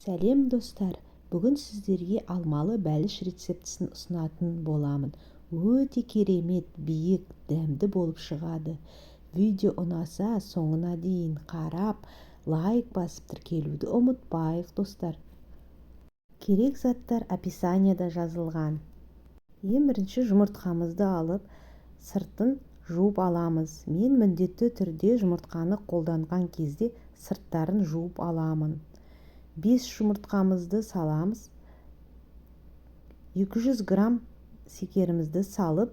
Сәлем достар, бүгін сіздерге алмалы бәліш рецептісін ұсынатын боламын. Өте керемет, биік, дәмді болып шығады. Видео ұнаса соңына дейін қарап, лайк басып тіркелуді ұмытпайық достар. Керек заттар описанияда жазылған. Ең бірінші жұмыртқамызды алып, сыртын жуып аламыз. Мен міндетті түрде жұмыртқаны қолданған кезде сырттарын жуып аламын. 5 жұмыртқамызды саламыз. 200 грамм шекерімізді салып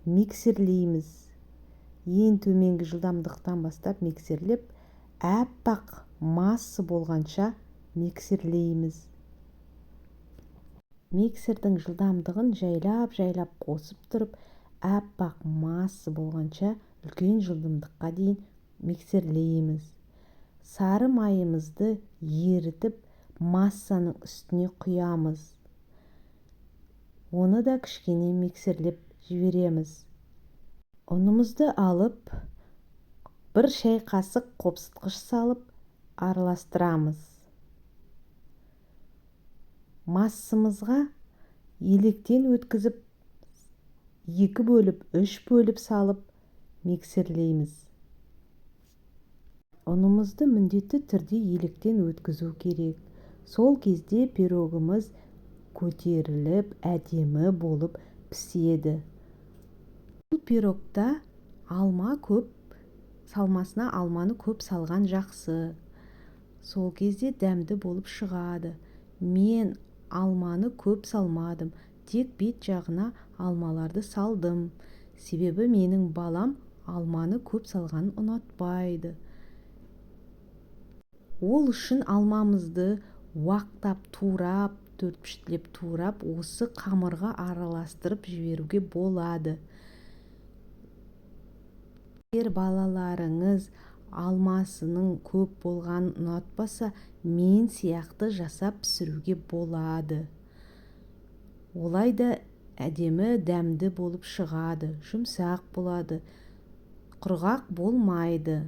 миксерлейміз. Ең төменгі жылдамдықтан бастап миксерлеп, әппақ масса болғанша миксерлейміз. Миксердің жылдамдығын жайлап қосып тұрып, әппақ масса болғанша үлкен жылдамдыққа дейін миксерлейміз. Сары майымызды ерітіп массаның үстіне құямыз. Оны да кішкене миксерлеп жібереміз. Ұнымызды алып, 1 шай қасық қопсытқыш салып араластырамыз. Массамызға електен өткізіп 2 бөліп, 3 бөліп салып миксерлейміз. Ұнымызды міндетті түрде електен өткізу керек. Сол кезде пирогымыз көтеріліп, әдемі болып піседі. Бұл пирогта алма көп салмасына алманы көп салған жақсы. Сол кезде дәмді болып шығады. Мен алманы көп салмадым, тек бет жағына алмаларды салдым. Себебі менің балам алманы көп салғанын ұнатпайды. Ол үшін алмамызды уақтап, турап, төртпіштілеп турап, осы қамырға араластырып жіберуге болады. Егер балаларыңыз алмасының көп болғанын ұнатпаса, мен сияқты жасап пісіруге болады. Олай да әдемі, дәмді болып шығады, жұмсақ болады, құрғақ болмайды.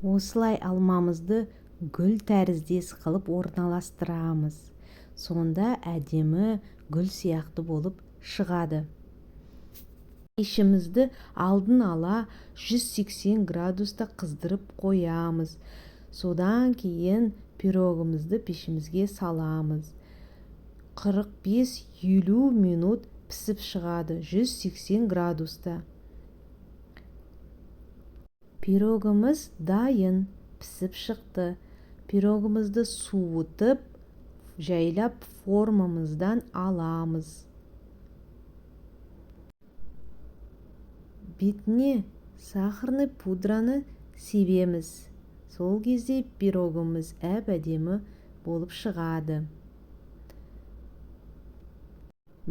Осылай алмамызды гүл тәріздес қылып орналастырамыз. Сонда әдемі гүл сияқты болып шығады. Пешімізді алдын ала 180 градуста қыздырып қоямыз. Содан кейін пирогымызды пешімізге саламыз. 45-50 минут пісіп шығады 180 градуста. Пирогымыз дайын, пісіп шықты. Пирогымызды суытып, жайлап формамыздан аламыз. Бетіне сахарный пудраны себеміз. Сол кезде пирогымыз әп-әдемі болып шығады.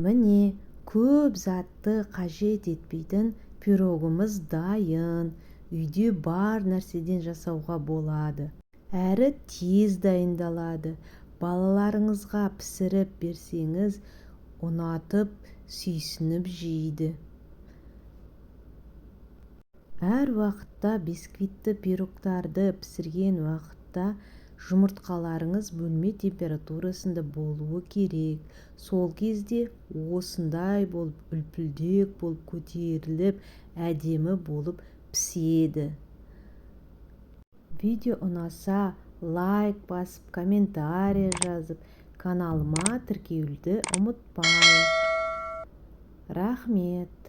Міне, көп затты қажет етпейтін пирогымыз дайын. Үйде бар нәрседен жасауға болады. Әрі тез дайындалады. Балаларыңызға пісіріп берсеңіз, ұнатып, сүйсініп жейді. Әр уақытта бисквитті пирогтарды пісірген уақытта жұмыртқаларыңыз бөлме температурасында болуы керек. Сол кезде осындай болып, үлпілдек болып, көтеріліп, әдемі болып піседі. Видео ұнаса, лайк басып, комментарий жазып, каналыма тіркелуді ұмытпайық. Рахмет.